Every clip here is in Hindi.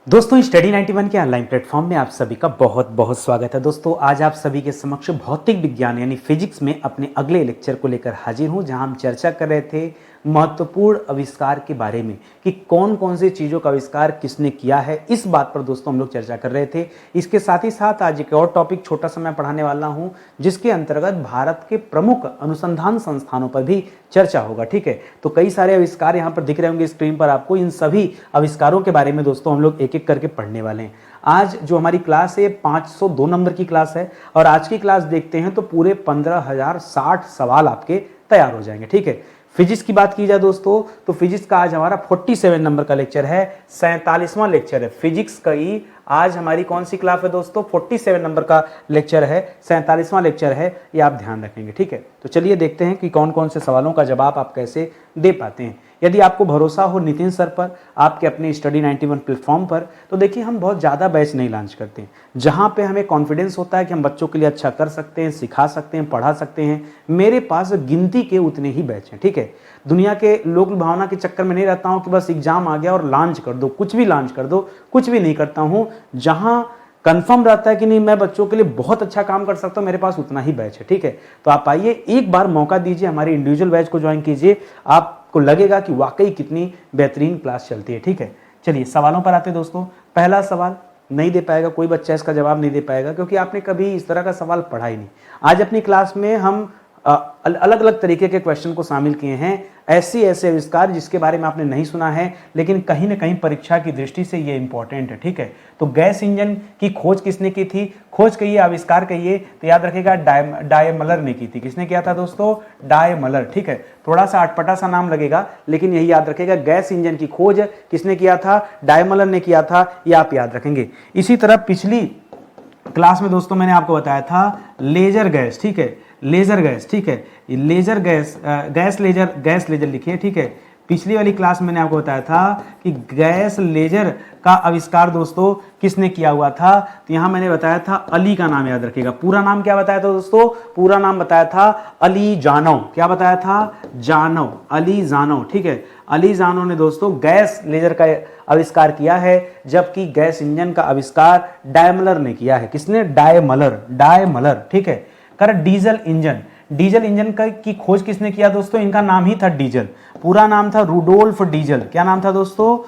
दोस्तों स्टडी 91 के ऑनलाइन प्लेटफॉर्म में आप सभी का बहुत बहुत स्वागत है। दोस्तों आज आप सभी के समक्ष भौतिक विज्ञान यानी फिजिक्स में अपने अगले लेक्चर को लेकर हाजिर हूं, जहां हम चर्चा कर रहे थे महत्वपूर्ण आविष्कार के बारे में कि कौन कौन सी चीज़ों का आविष्कार किसने किया है। इस बात पर दोस्तों हम लोग चर्चा कर रहे थे। इसके साथ ही साथ आज एक और टॉपिक छोटा सा मैं पढ़ाने वाला हूं, जिसके अंतर्गत भारत के प्रमुख अनुसंधान संस्थानों पर भी चर्चा होगा। ठीक है, तो कई सारे आविष्कार यहाँ पर दिख रहे होंगे स्क्रीन पर आपको। इन सभी आविष्कारों के बारे में दोस्तों हम लोग एक एक करके पढ़ने वाले हैं। आज जो हमारी क्लास है 502 नंबर की क्लास है, और आज की क्लास देखते हैं तो पूरे 15,060 सवाल आपके तैयार हो जाएंगे। ठीक है, फिजिक्स की बात की जाए दोस्तों तो फिजिक्स का आज हमारा 47 नंबर का लेक्चर है, 47वां लेक्चर है फिजिक्स का ही। आज हमारी कौन सी क्लास है दोस्तों? 47 नंबर का लेक्चर है, 47वां लेक्चर है, ये आप ध्यान रखेंगे। ठीक है, तो चलिए देखते हैं कि कौन कौन से सवालों का जवाब आप कैसे दे पाते हैं। यदि आपको भरोसा हो नितिन सर पर, आपके अपने स्टडी 91 प्लेटफॉर्म पर, तो देखिए हम बहुत ज़्यादा बैच नहीं लॉन्च करते हैं। जहाँ पे हमें कॉन्फिडेंस होता है कि हम बच्चों के लिए अच्छा कर सकते हैं, सिखा सकते हैं, पढ़ा सकते हैं, मेरे पास गिनती के उतने ही बैच हैं। ठीक है, दुनिया के लोक भावना के चक्कर में नहीं रहता हूँ कि बस एग्जाम आ गया और लॉन्च कर दो, कुछ भी लॉन्च कर दो, कुछ भी नहीं करता हूँ। जहाँ कंफर्म रहता है कि नहीं मैं बच्चों के लिए बहुत अच्छा काम कर सकता हूँ, मेरे पास उतना ही बैच है। ठीक है, तो आप आइए, एक बार मौका दीजिए, हमारे इंडिविजुअल बैच को ज्वाइन कीजिए, आपको लगेगा कि वाकई कितनी बेहतरीन क्लास चलती है। ठीक है, चलिए सवालों पर आते दोस्तों। पहला सवाल नहीं दे पाएगा कोई बच्चा, इसका जवाब नहीं दे पाएगा क्योंकि आपने कभी इस तरह का सवाल पढ़ा ही नहीं। आज अपनी क्लास में हम अलग अलग तरीके के क्वेश्चन को शामिल किए हैं, ऐसे आविष्कार जिसके बारे में आपने नहीं सुना है, लेकिन कहीं ना कहीं परीक्षा की दृष्टि से ये इंपॉर्टेंट है। ठीक है, तो गैस इंजन की खोज किसने की थी? खोज कहिए, आविष्कार कहिए, तो याद रखिएगा डायमलर ने की थी। किसने किया था दोस्तों? डायमलर। ठीक है, थोड़ा सा अटपटा सा नाम लगेगा, लेकिन यही याद रखिएगा, गैस इंजन की खोज किसने किया था? डायमलर ने किया था, ये आप याद रखेंगे। इसी तरह पिछली क्लास में दोस्तों मैंने आपको बताया था लेजर गैस। ठीक है, लेजर गैस। ठीक है, लेजर गैस, गैस लेजर लिखिए। ठीक है, पिछली वाली क्लास में मैंने आपको बताया था कि गैस लेजर का आविष्कार दोस्तों किसने किया हुआ था? तो यहां मैंने बताया था अली का नाम याद रखिएगा। पूरा नाम क्या बताया था दोस्तों? पूरा नाम बताया था अली जानव। क्या बताया था? जानव, अली जानव। ठीक है, अली जानव ने दोस्तों गैस लेजर का आविष्कार किया है, जबकि गैस इंजन का आविष्कार डायमलर ने किया है। किसने? डायमलर। ठीक है, कर डीजल इंजन, डीजल इंजन की खोज किसने किया दोस्तों? इनका नाम ही था डीजल, पूरा नाम था रुडोल्फ डीजल। क्या नाम था दोस्तों?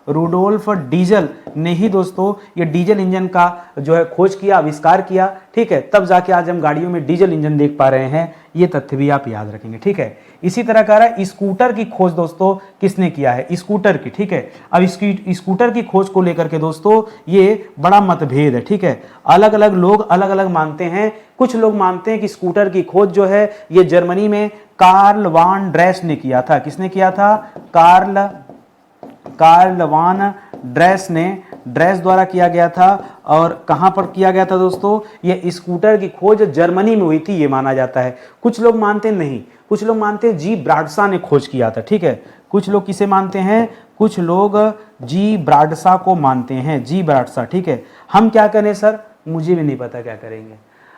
रुडोल्फ डीजल ने ही दोस्तों ये डीजल इंजन का जो है खोज किया, आविष्कार किया। ठीक है, तब जाके आज हम गाड़ियों में डीजल इंजन देख पा रहे हैं, ये तथ्य भी आप याद रखेंगे। ठीक है, इसी तरह कह रहा है स्कूटर की खोज दोस्तों किसने किया है? स्कूटर की। ठीक है, अब इसकी स्कूटर की खोज को लेकर के दोस्तों ये बड़ा मतभेद है। ठीक है, अलग अलग लोग अलग अलग मानते हैं। कुछ लोग मानते हैं कि स्कूटर की खोज जो है ये जर्मनी में कार्ल वान ड्रेस ने किया था। किसने किया था? कार्ल वान ड्रेस ने, ड्रेस द्वारा किया गया था। और कहां पर किया गया था दोस्तों? ये स्कूटर की खोज जर्मनी में हुई थी, ये माना जाता है। कुछ लोग मानते नहीं, कुछ लोग मानते हैं जी ब्राडशा ने खोज किया था। ठीक है, कुछ लोग किसे मानते हैं? कुछ लोग जी ब्राडशा को मानते हैं, जी ब्राडशा। ठीक है, हम क्या करें सर? मुझे भी नहीं पता क्या करेंगे।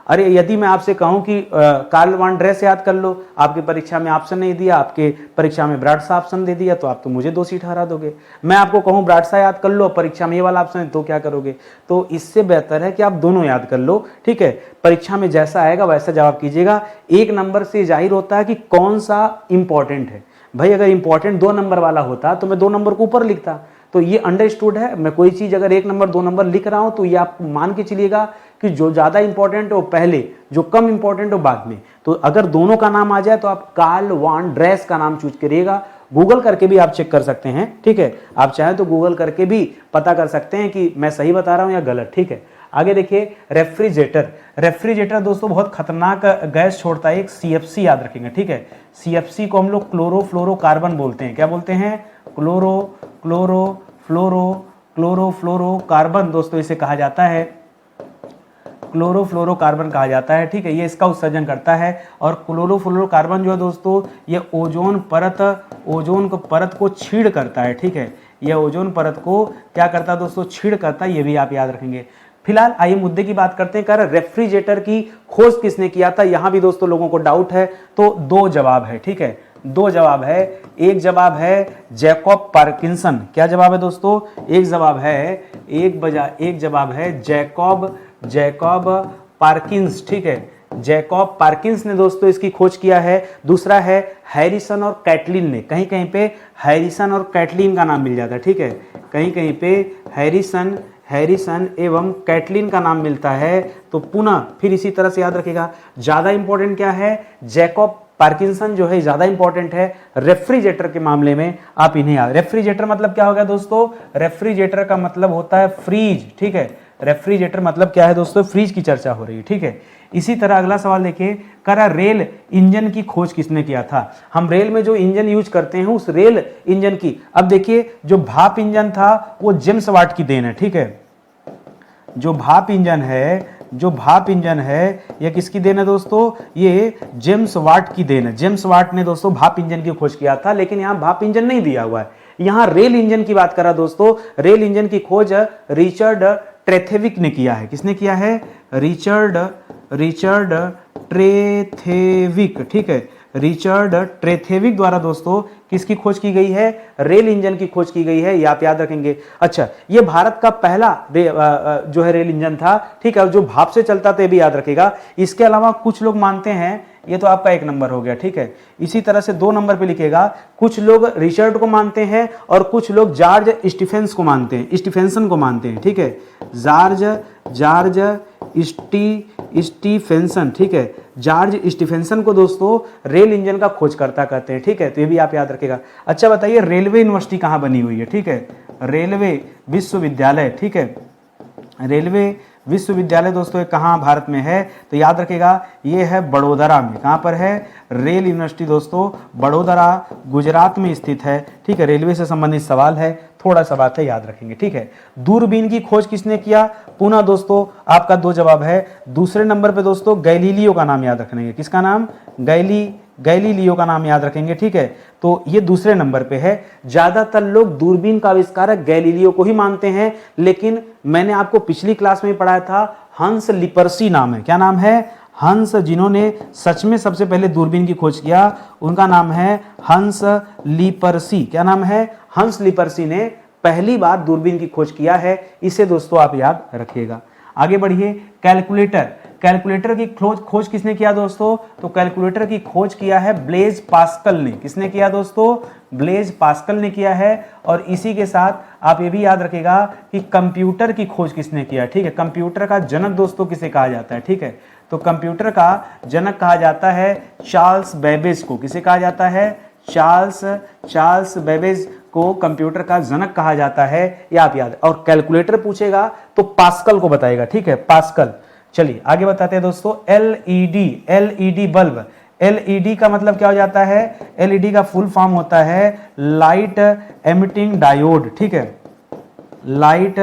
अरे यदि मैं आपसे कहूं कि कार्ल वान ड्रेस याद कर लो, आपकी परीक्षा में ऑप्शन नहीं दिया, आपके परीक्षा में ब्राडशा ऑप्शन दे दिया, तो आप तो मुझे दोषी ठहरा दोगे। मैं आपको कहूं ब्राडशा याद कर लो, परीक्षा में ये वाला ऑप्शन है, तो क्या करोगे? तो इससे बेहतर है कि आप दोनों याद कर लो। ठीक है, परीक्षा में जैसा आएगा वैसा जवाब कीजिएगा। एक नंबर से जाहिर होता है कि कौन सा इंपॉर्टेंट है। भाई अगर इंपॉर्टेंट 2 नंबर वाला होता तो मैं 2 नंबर को ऊपर लिखता। तो ये अंडरस्टूड है। मैं कोई चीज अगर 1 नंबर 2 नंबर लिख रहा हूं तो ये आप मान के चलिएगा कि जो ज्यादा इंपॉर्टेंट है वो पहले, जो कम इंपॉर्टेंट है बाद में। तो अगर दोनों का नाम आ जाए तो आप कार्ल वान ड्रेस का नाम चूज करिएगा। गूगल करके भी आप चेक कर सकते हैं। ठीक है, आप चाहें तो गूगल करके भी पता कर सकते हैं कि मैं सही बता रहा हूं या गलत। ठीक है, आगे देखिए रेफ्रिजरेटर। रेफ्रिजरेटर दोस्तों बहुत खतरनाक गैस छोड़ता है, एक CFC याद रखेंगे। ठीक है, CFC को हम लोग क्लोरोफ्लोरोकार्बन बोलते हैं। क्या बोलते हैं? क्लोरोफ्लोरोकार्बन दोस्तों इसे कहा जाता है, क्लोरोफ्लोरोकार्बन कहा जाता है। ठीक है, ये इसका उत्सर्जन करता है। और क्लोरोफ्लोरोकार्बन जो है दोस्तों ये ओजोन परत को छीड़ करता है। ठीक है, ये ओजोन परत को क्या करता है दोस्तों? छीड़ करता है, ये भी आप याद रखेंगे। फिलहाल आइए मुद्दे की बात करते हैं। कह रहे रेफ्रिजरेटर की खोज किसने किया था? यहां भी दोस्तों लोगों को डाउट है, तो 2 जवाब है। ठीक है, दो जवाब है। एक जवाब है जैकब पार्किंसन, क्या जवाब है दोस्तों? एक जवाब है जैकब पार्किंस, ठीक है, जैकब पार्किंस ने दोस्तों इसकी खोज किया है। दूसरा है हैरिसन और कैटलिन ने, कहीं कहीं पे हैरिसन और कैटलिन का नाम मिल जाता है, ठीक है, कहीं कहीं पे हैरिसन एवं कैटलिन का नाम मिलता है। तो पुनः फिर इसी तरह से याद रखिएगा, ज्यादा इंपॉर्टेंट क्या है, जैकब पार्किंसन जो है ज्यादा इंपॉर्टेंट है रेफ्रिजरेटर के मामले में। आप इन्हें याद, रेफ्रिजरेटर मतलब क्या हो गया दोस्तों? रेफ्रिजरेटर का मतलब होता है फ्रीज, ठीक है, रेफ्रिजरेटर मतलब क्या है दोस्तों? फ्रीज की चर्चा हो रही है, ठीक है। इसी तरह अगला सवाल देखिए, करा रेल इंजन की खोज किसने किया था? हम रेल में जो इंजन यूज करते हैं उस रेल इंजन की, अब देखिए जो भाप इंजन था वो जेम्स वाट की देन है, ठीक है। जो भाप इंजन है ये किसकी देन है दोस्तों? ये जेम्स वाट की देन है। जेम्स वाट ने दोस्तों भाप इंजन की खोज किया था, लेकिन यहां भाप इंजन नहीं दिया हुआ है, यहां रेल इंजन की बात कर रहा दोस्तों। रेल इंजन की खोज रिचर्ड ट्रेथेविक ने किया है। किसने किया है? रिचर्ड ट्रेथेविक, ठीक है, रिचर्ड ट्रेथेविक द्वारा दोस्तों किसकी खोज की गई है? रेल इंजन की खोज की गई है, ये आप याद रखेंगे। अच्छा, ये भारत का पहला जो है रेल इंजन था, ठीक है, और जो भाप से चलता था ये भी याद रखेगा। इसके अलावा कुछ लोग मानते हैं, ये तो आपका 1 नंबर हो गया, ठीक है। इसी तरह से 2 नंबर पे लिखेगा, कुछ लोग रिचर्ड को मानते हैं और कुछ लोग जॉर्ज स्टीफेंसन को मानते हैं, ठीक है, जॉर्ज स्टीफेंसन, ठीक है, जॉर्ज स्टीफेंसन को दोस्तों रेल इंजन का खोजकर्ता कहते हैं, ठीक है, तो ये भी आप याद रखेगा। अच्छा बताइए, रेलवे यूनिवर्सिटी कहां बनी हुई है? ठीक है, रेलवे विश्वविद्यालय, ठीक है, रेलवे विश्वविद्यालय दोस्तों कहाँ भारत में है? तो याद रखेगा ये है बड़ोदरा में। कहाँ पर है? रेल यूनिवर्सिटी दोस्तों बड़ोदरा गुजरात में स्थित है, ठीक है। रेलवे से संबंधित सवाल है, थोड़ा सा बात है, याद रखेंगे, ठीक है। दूरबीन की खोज किसने किया? पुनः दोस्तों आपका 2 जवाब है। दूसरे नंबर पे दोस्तों गैलीलियो का नाम याद रखेंगे। किसका नाम? गैलीलियो का नाम याद रखेंगे, ठीक है। तो ये दूसरे नंबर पे है। ज्यादातर लोग दूरबीन का आविष्कारक गैलीलियो को ही मानते हैं, लेकिन मैंने आपको पिछली क्लास में पढ़ाया था हंस लिपर्सी नाम है। क्या नाम है? हंस, जिन्होंने सच में सबसे पहले दूरबीन की खोज किया उनका नाम है हंस लिपर्सी। क्या नाम है? हंस लिपर्सी ने पहली बार दूरबीन की खोज किया है, इसे दोस्तों आप याद रखिएगा। आगे बढ़िए, कैलकुलेटर की खोज किसने किया दोस्तों? तो कैलकुलेटर की खोज किया है ब्लेज पास्कल ने। किसने किया दोस्तों? ब्लेज पास्कल ने किया है। और इसी के साथ आप ये भी याद रखिएगा कि कंप्यूटर की खोज किसने किया, ठीक है। कंप्यूटर का जनक दोस्तों किसे कहा जाता है, ठीक है। तो कंप्यूटर का जनक कहा जाता है चार्ल्स बेबेज को। किसे कहा जाता है? चार्ल्स बेबेज को कंप्यूटर का जनक कहा जाता है, ये आप याद। और कैलकुलेटर पूछेगा तो पास्कल को बताएगा, ठीक है, पास्कल। चलिए आगे बताते हैं दोस्तों, एलईडी बल्ब। एलईडी का मतलब क्या हो जाता है? एलईडी का फुल फॉर्म होता है लाइट एमिटिंग डायोड, ठीक है, लाइट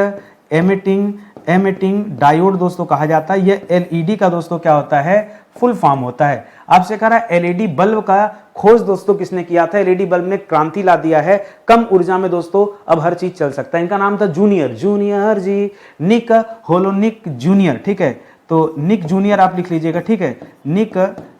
एमिटिंग डायोड दोस्तों कहा जाता है। ये एलईडी का दोस्तों क्या होता है? फुल फॉर्म होता है। आपसे कह रहा है एलईडी बल्ब का खोज दोस्तों किसने किया था? एलईडी बल्ब ने क्रांति ला दिया है। कम ऊर्जा में दोस्तों अब हर चीज चल सकता है। इनका नाम था जूनियर जी, निक होलोनिक जूनियर, ठीक है। तो निक जूनियर आप लिख लीजिएगा, ठीक है।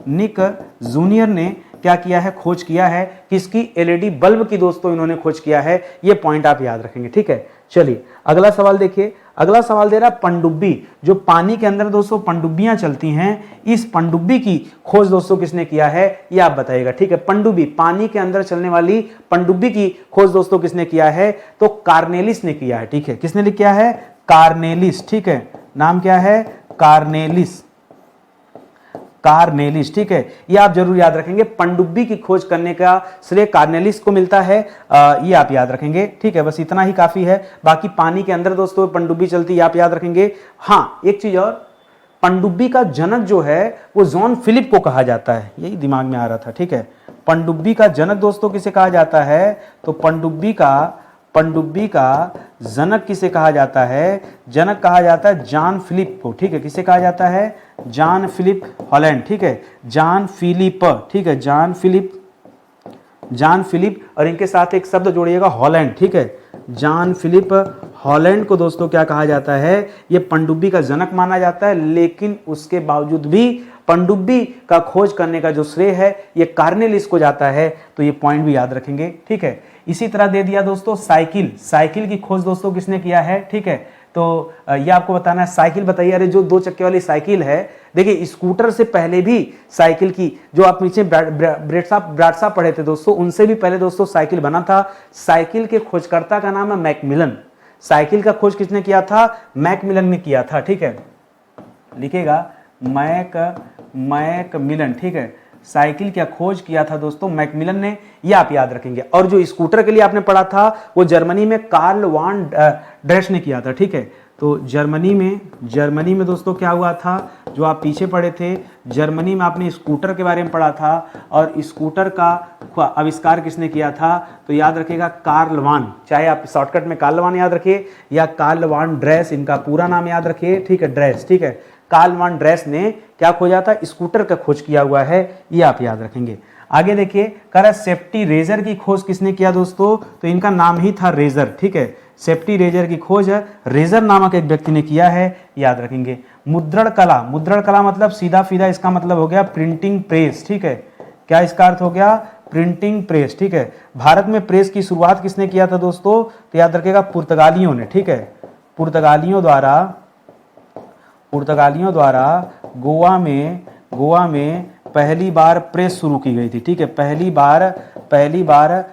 निक जूनियर ने क्या किया है? खोज किया है। किसकी? एलईडी बल्ब की दोस्तों इन्होंने खोज किया है। ये पॉइंट आप याद रखेंगे, ठीक है। चलिए अगला सवाल देखिए। अगला सवाल दे रहा पनडुब्बी। जो पानी के अंदर दोस्तों पनडुब्बियां चलती हैं, इस पनडुब्बी की खोज दोस्तों किसने किया है? ये आप बताइएगा, ठीक है। पनडुब्बी, पानी के अंदर चलने वाली पनडुब्बी की खोज दोस्तों किसने किया है? तो कार्नेलिस ने किया है, ठीक है। किसने किया है? कार्नेलिस, ठीक है। नाम क्या है? कार्नेलिस, ठीक है। ये आप जरूर याद रखेंगे। पनडुब्बी की खोज करने का श्रेय कार्नेलिस को मिलता है, ये आप याद रखेंगे, ठीक है। बस इतना ही काफी है। बाकी पानी के अंदर दोस्तों पनडुब्बी चलती है, आप याद रखेंगे। हाँ, एक चीज और, पनडुब्बी का जनक जो है वो जॉन फिलिप को कहा जाता है। यही दिमाग में आ रहा था, ठीक है। पनडुब्बी का जनक दोस्तों किसे कहा जाता है? तो पनडुब्बी का जनक किसे कहा जाता है? जनक कहा जाता है जॉन फिलिप को, ठीक है। किसे कहा जाता है? जॉन फिलिप हॉलैंड, ठीक है। जॉन फिलिप, ठीक है, जॉन फिलिप और इनके साथ एक शब्द जोड़िएगा हॉलैंड, ठीक है। जॉन फिलिप हॉलैंड को दोस्तों क्या कहा जाता है? ये पनडुब्बी का जनक माना जाता है, लेकिन उसके बावजूद भी पनडुब्बी का खोज करने का जो श्रेय है ये कार्नेलिस को जाता है, तो ये पॉइंट भी याद रखेंगे। ठीक है, इसी तरह दे दिया दोस्तों साइकिल, साइकिल की खोज दोस्तों किसने किया है? ठीक है, तो ये आपको बताना है। साइकिल बताइए, अरे जो 2 चक्के वाली साइकिल है, देखिए स्कूटर से पहले भी साइकिल की, जो आप नीचे ब्राडसा पढ़े थे दोस्तों, उनसे भी पहले दोस्तों साइकिल बना था। साइकिल के खोजकर्ता का नाम है मैकमिलन। साइकिल का खोज किसने किया था? मैकमिलन ने किया था। ठीक है, लिखेगा मैकमिलन। ठीक है, साइकिल का खोज किया था दोस्तों मैकमिलन ने, ये आप याद रखेंगे। और जो स्कूटर के लिए आपने पढ़ा था वो जर्मनी में कार्ल वान ड्रेस ने किया था। ठीक है, तो जर्मनी में दोस्तों क्या हुआ था, जो आप पीछे पढ़े थे, जर्मनी में आपने स्कूटर के बारे में पढ़ा था, और स्कूटर का आविष्कार किसने किया था? तो याद रखिएगा कार्ल वान, चाहे आप शॉर्टकट में कार्ल वान याद रखिए या कार्ल वान ड्रेस, इनका पूरा नाम याद रखिए। ठीक है, ड्रेस। ठीक है, कार्ल वान ड्रेस ने क्या खोजा था? स्कूटर का खोज किया हुआ है, ये आप याद रखेंगे। आगे देखिए, कह रहा सेफ्टी रेजर की खोज किसने किया दोस्तों? तो इनका नाम ही था रेजर। ठीक है, सेफ्टी रेजर की खोज रेजर नामक एक व्यक्ति ने किया है, याद रखेंगे। मुद्रण कला मतलब सीधा फीधा इसका मतलब हो गया प्रिंटिंग प्रेस। ठीक है, क्या इसका अर्थ हो गया? Printing press. ठीक है, भारत में प्रेस की शुरुआत किसने किया था दोस्तों? तो याद रखेगा पुर्तगालियों ने। ठीक है, पुर्तगालियों द्वारा गोवा में पहली बार प्रेस शुरू की गई थी। ठीक है, पहली बार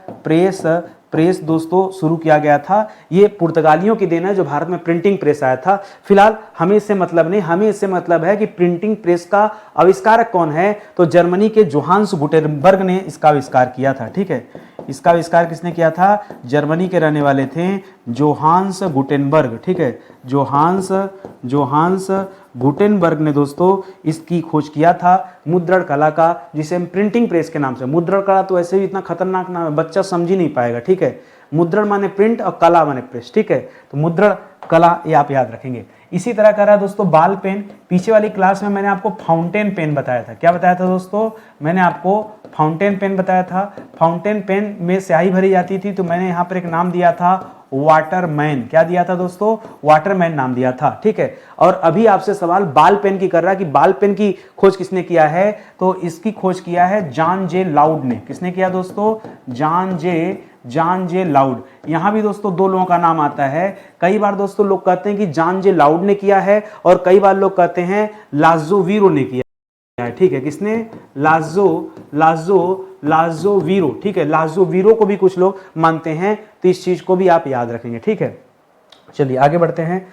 प्रेस दोस्तों शुरू किया गया था। ये पुर्तगालियों की देन है जो भारत में प्रिंटिंग प्रेस आया था। फिलहाल हमें इससे मतलब नहीं, हमें इससे मतलब है कि प्रिंटिंग प्रेस का आविष्कारक कौन है? तो जर्मनी के जोहान्स गुटेनबर्ग ने इसका आविष्कार किया था। ठीक है, इसका आविष्कार किसने किया था? जर्मनी के रहने वाले थे जोहान्स गुटेनबर्ग। ठीक है, जोहान्स गुटेनबर्ग ने दोस्तों इसकी खोज किया था मुद्रण कला का, जिसे हम प्रिंटिंग प्रेस के नाम से। मुद्रण कला तो ऐसे भी इतना खतरनाक नाम है, बच्चा समझ ही नहीं पाएगा। ठीक है, मुद्रण माने प्रिंट और कला माने प्रेस। ठीक है, तो मुद्रण कला ये आप याद रखेंगे। इसी तरह का रहा दोस्तों बाल पेन। पीछे वाली क्लास में मैंने आपको फाउंटेन पेन बताया था। क्या बताया था दोस्तों? मैंने आपको फाउंटेन पेन बताया था। फाउंटेन पेन में स्याही भरी जाती थी, तो मैंने यहाँ पर एक नाम दिया था वाटरमैन। क्या दिया था दोस्तों? वाटरमैन नाम दिया था। ठीक है, और अभी आपसे सवाल बाल पेन की कर रहा है कि बाल पेन की खोज किसने किया है? तो इसकी खोज किया है जॉन जे लाउड ने। किसने किया दोस्तों? जॉन जे लाउड। यहां भी दोस्तों 2 लोगों का नाम आता है। कई बार दोस्तों लोग कहते हैं कि जॉन जे लाउड ने किया है, और कई बार लोग कहते हैं लाजो वीरो ने किया है। ठीक है, किसने? लाजो वीरो। ठीक है, लाजो वीरो को भी कुछ लोग मानते हैं, तो इस चीज को भी आप याद रखेंगे। ठीक है, चलिए आगे बढ़ते हैं।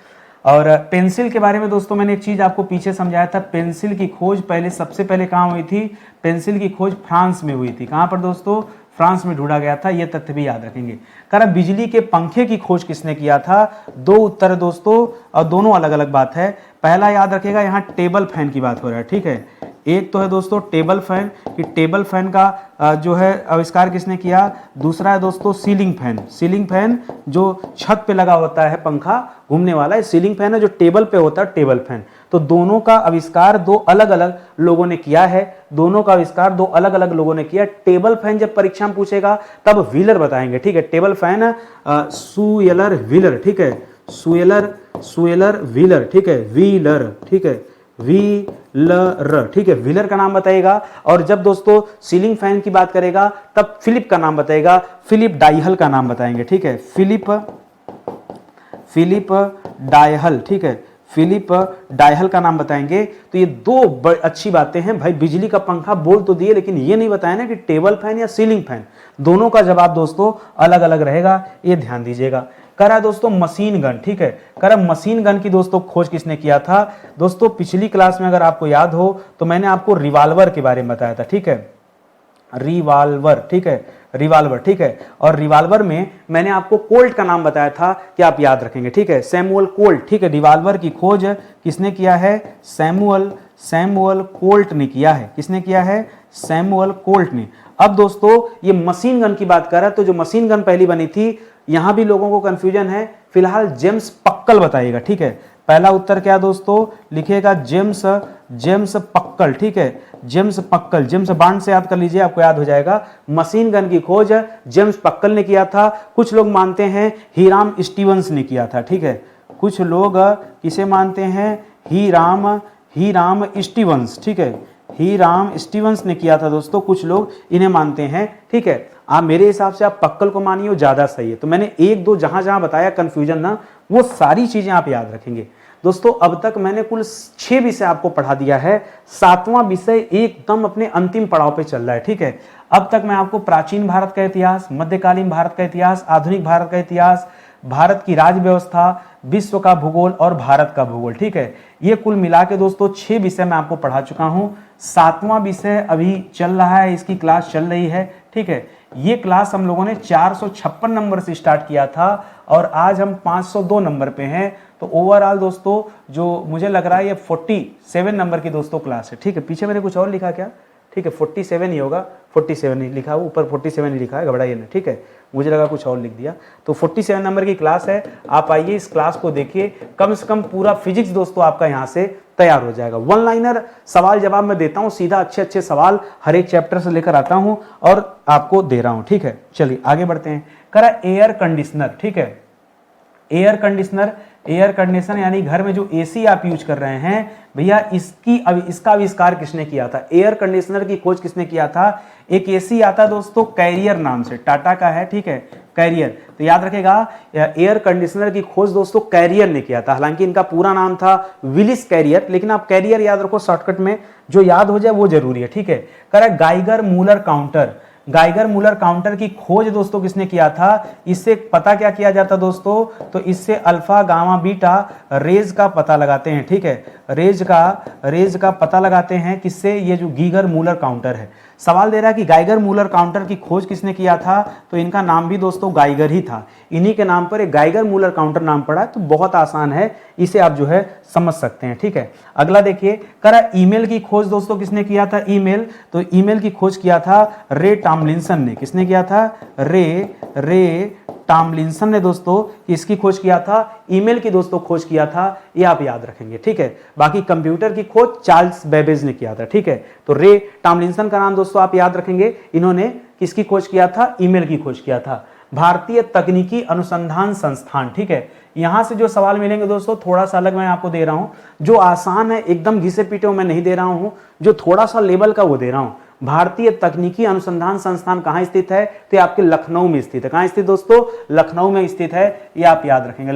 और पेंसिल के बारे में दोस्तों मैंने एक चीज आपको पीछे समझाया था। पेंसिल की खोज सबसे पहले कहां हुई थी? पेंसिल की खोज फ्रांस में हुई थी। कहां पर दोस्तों? फ्रांस में ढूंढा गया था। ये तथ्य भी याद रखेंगे। कह रहा बिजली के पंखे की खोज किसने किया था? 2 उत्तर दोस्तों, और दोनों अलग अलग बात है। पहला याद रखेगा, यहाँ टेबल फैन की बात हो रहा है। ठीक है, एक तो है दोस्तों टेबल फैन, कि टेबल फैन का जो है आविष्कार किसने किया। दूसरा है दोस्तों सीलिंग फैन। सीलिंग फैन जो छत पे लगा होता है, पंखा घूमने वाला है, सीलिंग फैन है जो टेबल पे होता है, टेबल फैन। तो दोनों का आविष्कार 2 अलग अलग लोगों ने किया है। दोनों का आविष्कार 2 अलग अलग लोगों ने किया। टेबल फैन जब परीक्षा में पूछेगा तब व्हीलर बताएंगे। ठीक है, टेबल फैन सुएलर व्हीलर। ठीक है, सुएलर व्हीलर। ठीक है, व्हीलर। ठीक है, व्हीलर। ठीक है, व्हीलर का नाम बताएगा। और जब दोस्तों सीलिंग फैन की बात करेगा तब फिलिप का नाम बताएगा, फिलिप डाइहल का नाम बताएंगे। ठीक है, फिलिप डाइहल। ठीक है, फिलिप डाइहल का नाम बताएंगे। तो ये 2 अच्छी बातें हैं भाई। बिजली का पंखा बोल तो दिए, लेकिन ये नहीं बताया ना कि टेबल फैन या सीलिंग फैन। दोनों का जवाब दोस्तों अलग अलग रहेगा, ये ध्यान दीजिएगा। करा दोस्तों मशीन गन। ठीक है, करा मशीन गन की दोस्तों खोज किसने किया था? दोस्तों पिछली क्लास में अगर आपको याद हो तो मैंने आपको रिवाल्वर के बारे में बताया था। ठीक है, रिवाल्वर। ठीक है, रिवाल्वर। ठीक है, और रिवाल्वर में मैंने आपको कोल्ट का नाम बताया था, कि आप याद रखेंगे। ठीक है, सैमुअल कोल्ट। ठीक है, रिवाल्वर की खोज किसने किया है? सैमुअल कोल्ट ने किया है। किसने किया है? सैमुअल कोल्ट ने। अब दोस्तों ये मशीन गन की बात कर रहा है, तो जो मशीन गन पहली बनी थी, यहां भी लोगों को कंफ्यूजन है। फिलहाल जेम्स पक्कल बताइएगा। ठीक है, पहला उत्तर क्या दोस्तों? लिखिएगा जेम्स पक्कल। ठीक है, जेम्स पक्कल। जेम्स बॉन्ड से याद कर लीजिए, आपको याद हो जाएगा। मशीन गन की खोज जेम्स पक्कल ने किया था। कुछ लोग मानते हैं हीराम स्टीवंस ने किया था। ठीक है, कुछ लोग किसे मानते हैं? हीराम स्टीवंस, ठीक है, हीराम स्टीवंस ने किया था दोस्तों। कुछ लोग इन्हें मानते हैं, ठीक है। आप मेरे हिसाब से आप पक्कल को मानिए, वो ज़्यादा सही है। तो मैंने एक दो जहाँ जहाँ बताया कन्फ्यूजन ना, वो सारी चीज़ें आप याद रखेंगे दोस्तों। अब तक मैंने कुल 6 विषय आपको पढ़ा दिया है, 7वां विषय एकदम अपने अंतिम पड़ाव पे चल रहा है, ठीक है। अब तक मैं आपको प्राचीन भारत का इतिहास, मध्यकालीन भारत का इतिहास, आधुनिक भारत का इतिहास, भारत की राज्य व्यवस्था, विश्व का भूगोल और भारत का भूगोल, ठीक है। ये कुल मिला के दोस्तों 6 विषय मैं आपको पढ़ा चुका हूं। 7वां विषय अभी चल रहा है, इसकी क्लास चल रही है, ठीक है। ये क्लास हम लोगों ने 456 नंबर से स्टार्ट किया था और आज हम 502 नंबर पे हैं। तो ओवरऑल दोस्तों जो मुझे लग रहा है ये 47 नंबर की दोस्तों क्लास है, ठीक है। पीछे मैंने कुछ और लिखा क्या, ठीक है, 47 ही होगा, 47 नहीं लिखा, ऊपर 47 ही लिखा है, घबराइए ना, ठीक है। मुझे लगा कुछ और लिख दिया। तो 47 नंबर की क्लास है, आप आइए इस क्लास को देखिए। कम से कम पूरा फिजिक्स दोस्तों आपका यहाँ से तैयार हो जाएगा। वन लाइनर सवाल जवाब मैं देता हूँ, सीधा अच्छे अच्छे सवाल हर एक चैप्टर से लेकर आता हूँ और आपको दे रहा हूँ, ठीक है। चलिए आगे बढ़ते हैं। करा एयर कंडीशनर, ठीक है। एयर कंडीशनर, एयर कंडीशनर यानी घर में जो एसी आप यूज कर रहे हैं भैया, इसका आविष्कार किसने किया था? एयर कंडीशनर की खोज किसने किया था? एक एसी आता है दोस्तों कैरियर नाम से, टाटा का है, ठीक है, कैरियर। तो याद रखेगा एयर कंडीशनर की खोज दोस्तों कैरियर ने किया था। हालांकि इनका पूरा नाम था विलिस कैरियर, लेकिन आप कैरियर याद रखो, शॉर्टकट में जो याद हो जाए वो जरूरी है, ठीक है। कह रहा है Geiger Muller counter, Geiger Muller counter की खोज दोस्तों किसने किया था? इससे पता क्या किया जाता दोस्तों? तो इससे अल्फा गामा बीटा रेज का पता लगाते हैं, ठीक है। रेज का पता लगाते हैं किससे? ये जो गीगर मूलर काउंटर है। सवाल दे रहा है कि गाइगर मूलर काउंटर की खोज किसने किया था? तो इनका नाम भी दोस्तों गाइगर ही था। इन्हीं के नाम पर एक गाइगर मूलर काउंटर नाम पड़ा है। तो बहुत आसान है, इसे आप जो है समझ सकते हैं, ठीक है। अगला देखिए, करा ईमेल की खोज दोस्तों किसने किया था? ईमेल, तो ईमेल की खोज किया था रे टॉमलिंसन ने। किसने किया था? रे टॉमलिंसन ने दोस्तों इसकी खोज किया था। ईमेल की दोस्तों खोज किया था, ये आप याद रखेंगे, ठीक है। बाकी कंप्यूटर की खोज चार्ल्स बेबेज ने किया था, ठीक है। तो रे टॉमलिंसन का नाम दोस्तों आप याद रखेंगे। इन्होंने किसकी खोज किया था? ईमेल की खोज किया था। भारतीय तकनीकी अनुसंधान संस्थान, ठीक है। यहां से जो सवाल मिलेंगे दोस्तों थोड़ा सा अलग मैं आपको दे रहा हूं। जो आसान है एकदम घिसे पीटे मैं नहीं दे रहा हूं, जो थोड़ा सा लेवल का वो दे रहा हूं। भारतीय तकनीकी अनुसंधान संस्थान कहां स्थित है? तो ये आपके लखनऊ में स्थित है। कहां स्थित दोस्तों? लखनऊ में स्थित है, ये आप याद रखेंगे।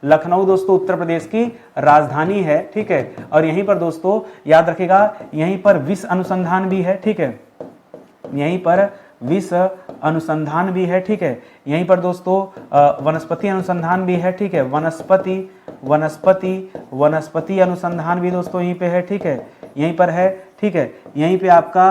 लखनऊ दोस्तों उत्तर प्रदेश की राजधानी है, ठीक है। और यहीं पर दोस्तों याद रखेगा, यहीं पर विश्व अनुसंधान भी है, ठीक है। यहीं पर विश्व अनुसंधान भी है, ठीक है। यहीं पर दोस्तों वनस्पति अनुसंधान भी है, ठीक है। वनस्पति अनुसंधान भी दोस्तों यहीं पे है, ठीक है। यहीं पर है, ठीक है। यहीं पे आपका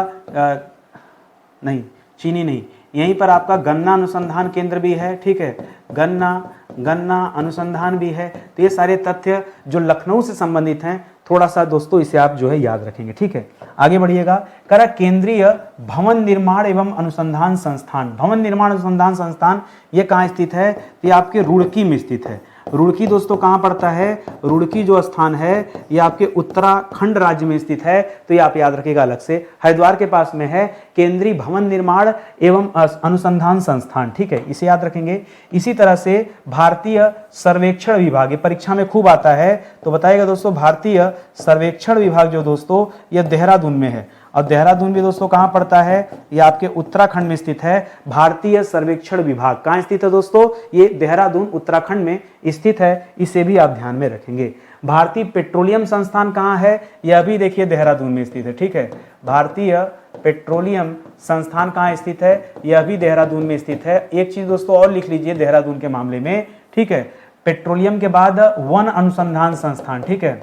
नहीं, चीनी नहीं, यहीं पर आपका गन्ना अनुसंधान केंद्र भी है, ठीक है। गन्ना अनुसंधान भी है। तो ये सारे तथ्य जो लखनऊ से संबंधित हैं, थोड़ा सा दोस्तों इसे आप जो है याद रखेंगे, ठीक है। आगे बढ़िएगा। करा केंद्रीय भवन निर्माण एवं अनुसंधान संस्थान, भवन निर्माण अनुसंधान संस्थान ये कहाँ स्थित है? ये आपके रुड़की में स्थित है। रुड़की दोस्तों कहाँ पड़ता है? रुड़की जो स्थान है ये आपके उत्तराखंड राज्य में स्थित है। तो ये आप याद रखिएगा अलग से, हरिद्वार के पास में है केंद्रीय भवन निर्माण एवं अनुसंधान संस्थान, ठीक है, इसे याद रखेंगे। इसी तरह से भारतीय सर्वेक्षण विभाग, ये परीक्षा में खूब आता है, तो बताइएगा दोस्तों भारतीय सर्वेक्षण विभाग जो दोस्तों ये देहरादून में है। और देहरादून भी दोस्तों कहां पड़ता है? ये आपके उत्तराखंड में स्थित है। भारतीय सर्वेक्षण विभाग कहां स्थित है दोस्तों? ये देहरादून उत्तराखंड में स्थित है, इसे भी आप ध्यान में रखेंगे। भारतीय पेट्रोलियम संस्थान कहां है? यह भी देखिए देहरादून में स्थित है, ठीक है। भारतीय पेट्रोलियम संस्थान कहां स्थित है? यह भी देहरादून में स्थित है। एक चीज दोस्तों और लिख लीजिए देहरादून के मामले में, ठीक है। पेट्रोलियम के बाद वन अनुसंधान संस्थान, ठीक है।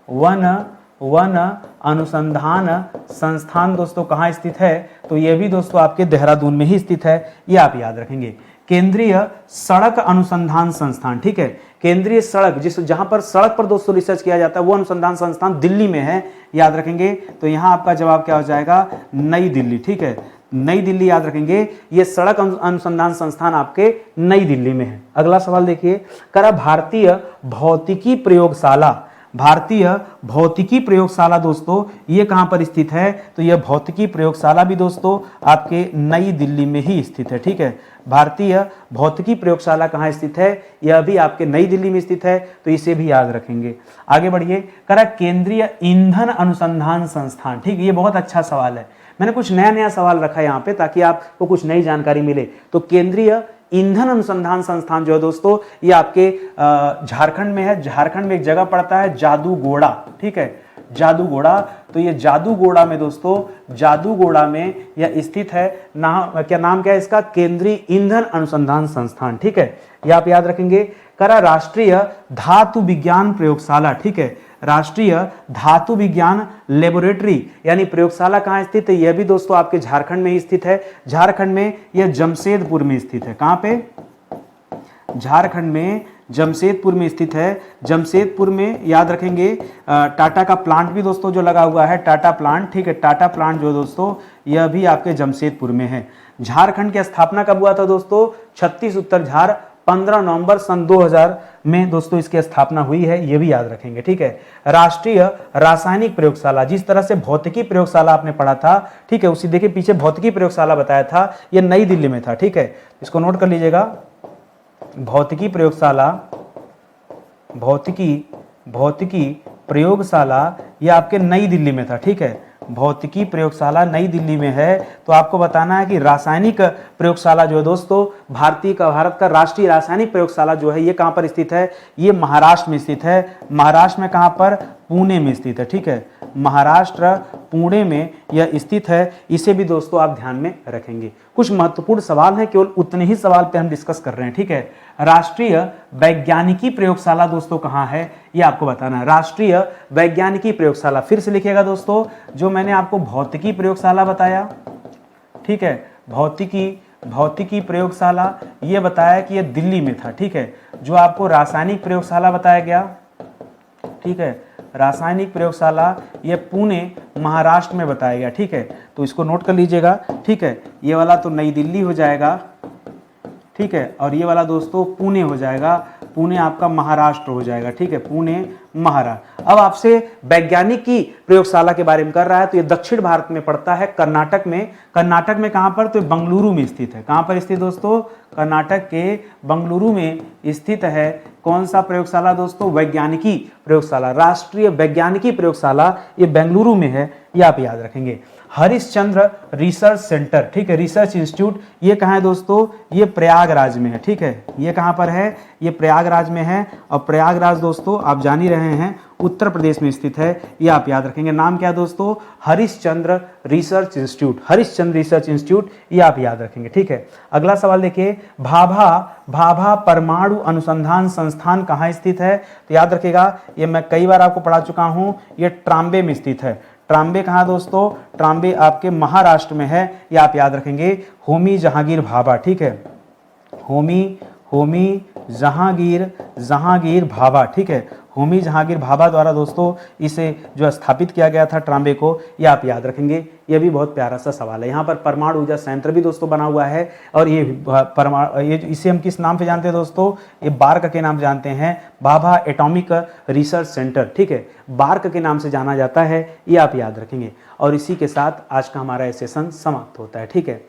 वन अनुसंधान संस्थान दोस्तों कहाँ स्थित है? तो यह भी दोस्तों आपके देहरादून में ही स्थित है, ये आप याद रखेंगे। केंद्रीय सड़क अनुसंधान संस्थान, ठीक है। केंद्रीय सड़क जहां पर सड़क पर दोस्तों रिसर्च किया जाता है वो अनुसंधान संस्थान दिल्ली में है, याद रखेंगे। तो यहां आपका जवाब क्या हो जाएगा? नई दिल्ली, ठीक है। नई दिल्ली याद रखेंगे, ये सड़क अनुसंधान संस्थान आपके नई दिल्ली में है। अगला सवाल देखिए, करा भारतीय भौतिकी प्रयोगशाला, भारतीय भौतिकी प्रयोगशाला दोस्तों ये कहां पर स्थित है? तो यह भौतिकी प्रयोगशाला भी दोस्तों आपके नई दिल्ली में ही स्थित है, ठीक है। भारतीय भौतिकी प्रयोगशाला कहाँ स्थित है? यह भी आपके नई दिल्ली में स्थित है, तो इसे भी याद रखेंगे। आगे बढ़िए, करा केंद्रीय ईंधन अनुसंधान संस्थान। ठीक, ये बहुत अच्छा सवाल है, मैंने कुछ नया नया सवाल रखा है यहाँ पे ताकि आपको कुछ नई जानकारी मिले। तो केंद्रीय ईंधन अनुसंधान संस्थान जो है दोस्तों, ये आपके झारखंड में है। झारखंड में एक जगह पड़ता है जादूगोड़ा, ठीक है, जादूगोड़ा। तो ये जादूगोड़ा में दोस्तों, जादूगोड़ा में यह स्थित है। नाम क्या है इसका? केंद्रीय ईंधन अनुसंधान संस्थान, ठीक है, ये आप याद रखेंगे। करा राष्ट्रीय धातु विज्ञान प्रयोगशाला, ठीक है, राष्ट्रीय धातु विज्ञान लेबोरेटरी यानी प्रयोगशाला कहाँ स्थित है? यह भी दोस्तों आपके झारखंड में ही स्थित है। झारखंड में यह जमशेदपुर में स्थित है। कहाँ पे? झारखंड में जमशेदपुर में स्थित है। जमशेदपुर में याद रखेंगे टाटा का प्लांट भी दोस्तों जो लगा हुआ है, टाटा प्लांट, ठीक है, टाटा प्लांट जो दोस्तों यह भी आपके जमशेदपुर में है। झारखंड की स्थापना कब हुआ था दोस्तों? 36 उत्तर झार 15 नवंबर सन 2000 में दोस्तों इसकी स्थापना हुई है, ये भी याद रखेंगे, ठीक है। राष्ट्रीय रासायनिक प्रयोगशाला, जिस तरह से भौतिकी प्रयोगशाला आपने पढ़ा था, ठीक है, उसी देखिए पीछे भौतिकी प्रयोगशाला बताया था, ये नई दिल्ली में था, ठीक है, इसको नोट कर लीजिएगा। भौतिकी प्रयोगशाला, भौतिकी प्रयोगशाला ये आपके नई दिल्ली में था, ठीक है, भौतिकी प्रयोगशाला नई दिल्ली में है। तो आपको बताना है कि रासायनिक प्रयोगशाला जो है दोस्तों, भारत का राष्ट्रीय रासायनिक प्रयोगशाला जो है ये कहाँ पर स्थित है? ये महाराष्ट्र में स्थित है। महाराष्ट्र में कहाँ पर? पुणे में स्थित है, ठीक है, महाराष्ट्र पुणे में यह स्थित है। इसे भी दोस्तों आप ध्यान में रखेंगे। कुछ महत्वपूर्ण सवाल हैं, केवल उतने ही सवाल पे हम डिस्कस कर रहे हैं, ठीक है। राष्ट्रीय वैज्ञानिकी प्रयोगशाला दोस्तों कहाँ है? ये आपको बताना है। राष्ट्रीय वैज्ञानिकी प्रयोगशाला फिर से लिखिएगा दोस्तों, जो मैंने आपको भौतिकी प्रयोगशाला बताया, ठीक है, भौतिकी प्रयोगशाला ये बताया कि यह दिल्ली में था, ठीक है। जो आपको रासायनिक प्रयोगशाला बताया गया, ठीक है, रासायनिक प्रयोगशाला ये पुणे महाराष्ट्र में बताया गया, ठीक है, तो इसको नोट कर लीजिएगा, ठीक है। ये वाला तो नई दिल्ली हो जाएगा, ठीक है, और ये वाला दोस्तों पुणे हो जाएगा, पुणे आपका महाराष्ट्र हो जाएगा, ठीक है, पुणे महाराष्ट्र। अब आपसे वैज्ञानिक की प्रयोगशाला के बारे में कर रहा है, तो ये दक्षिण भारत में पड़ता है, कर्नाटक में। कर्नाटक में कहां पर? तो बंगलुरु में स्थित है। कहां पर स्थित दोस्तों? कर्नाटक के बंगलुरु में स्थित है। कौन सा प्रयोगशाला दोस्तों? वैज्ञानिकी प्रयोगशाला, राष्ट्रीय वैज्ञानिकी प्रयोगशाला ये बेंगलुरु में है, ये आप याद रखेंगे। हरिश्चंद्र रिसर्च सेंटर, ठीक है, रिसर्च इंस्टीट्यूट ये कहाँ है दोस्तों? ये प्रयागराज में है, ठीक है, ये कहाँ पर है? ये प्रयागराज में है। और प्रयागराज दोस्तों आप जान ही रहे हैं उत्तर प्रदेश में स्थित है, ये आप याद रखेंगे। नाम क्या है दोस्तों? Harishchandra research institute, Harishchandra research institute ये आप याद रखेंगे, ठीक है। अगला सवाल देखिए, भाभा परमाणु अनुसंधान संस्थान कहाँ स्थित है? तो याद रखिएगा, ये मैं कई बार आपको पढ़ा चुका हूँ, ये ट्राम्बे में स्थित है। ट्राम्बे कहाँ दोस्तों? ट्राम्बे आपके महाराष्ट्र में है, ये आप याद रखेंगे। होमी जहांगीर भाभा, ठीक है, होमी जहांगीर भाभा, ठीक है, होमी जहांगीर भाभा द्वारा दोस्तों इसे जो स्थापित किया गया था ट्राम्बे को, ये आप याद रखेंगे। ये भी बहुत प्यारा सा सवाल है। यहाँ पर परमाणु ऊर्जा संयंत्र भी दोस्तों बना हुआ है, और ये इसे हम किस नाम से जानते हैं दोस्तों? ये बार्क के नाम से जानते हैं, भाभा एटॉमिक रिसर्च सेंटर, ठीक है, बार्क के नाम से जाना जाता है, ये आप याद रखेंगे। और इसी के साथ आज का हमारा सेशन समाप्त होता है, ठीक है।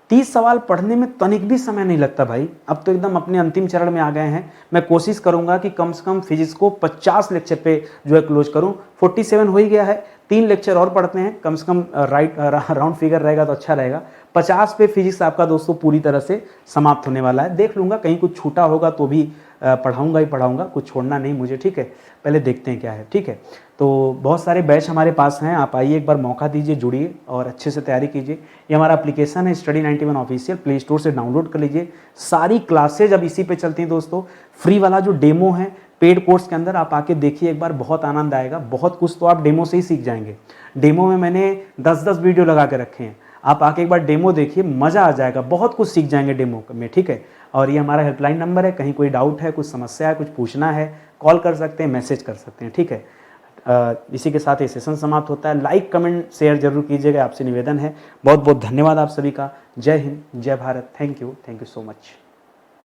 30 सवाल पढ़ने में तनिक भी समय नहीं लगता भाई, अब तो एकदम अपने अंतिम चरण में आ गए हैं। मैं कोशिश करूंगा कि कम से कम फिजिक्स को 50 लेक्चर पे जो है क्लोज करूं। 47 हो ही गया है, 3 लेक्चर और पढ़ते हैं, कम से कम राउंड फिगर रहेगा तो अच्छा रहेगा। 50 पे फिजिक्स आपका दोस्तों पूरी तरह से समाप्त होने वाला है। देख लूँगा कहीं कुछ छूटा होगा तो भी पढ़ाऊँगा ही पढ़ाऊँगा, कुछ छोड़ना नहीं मुझे, ठीक है। पहले देखते हैं क्या है, ठीक है। तो बहुत सारे बैच हमारे पास हैं, आप आइए एक बार मौका दीजिए, जुड़िए और अच्छे से तैयारी कीजिए। ये हमारा एप्लीकेशन है स्टडी 91 ऑफिशियल, प्ले स्टोर से डाउनलोड कर लीजिए। सारी क्लासेज अब इसी पे चलती हैं दोस्तों। फ्री वाला जो डेमो है पेड कोर्स के अंदर आप आके देखिए एक बार, बहुत आनंद आएगा। बहुत कुछ तो आप डेमो से ही सीख जाएंगे। डेमो में मैंने 10-10 वीडियो लगा के रखे हैं, आप आके एक बार डेमो देखिए, मज़ा आ जाएगा, बहुत कुछ सीख जाएंगे डेमो में, ठीक है। और ये हमारा हेल्पलाइन नंबर है, कहीं कोई डाउट है, कुछ समस्या है, कुछ पूछना है, कॉल कर सकते हैं, मैसेज कर सकते हैं, ठीक है। इसी के साथ ये सेशन समाप्त होता है। लाइक कमेंट शेयर जरूर कीजिएगा, आपसे निवेदन है। बहुत बहुत धन्यवाद आप सभी का। जय हिंद, जय Bharat, thank you so much.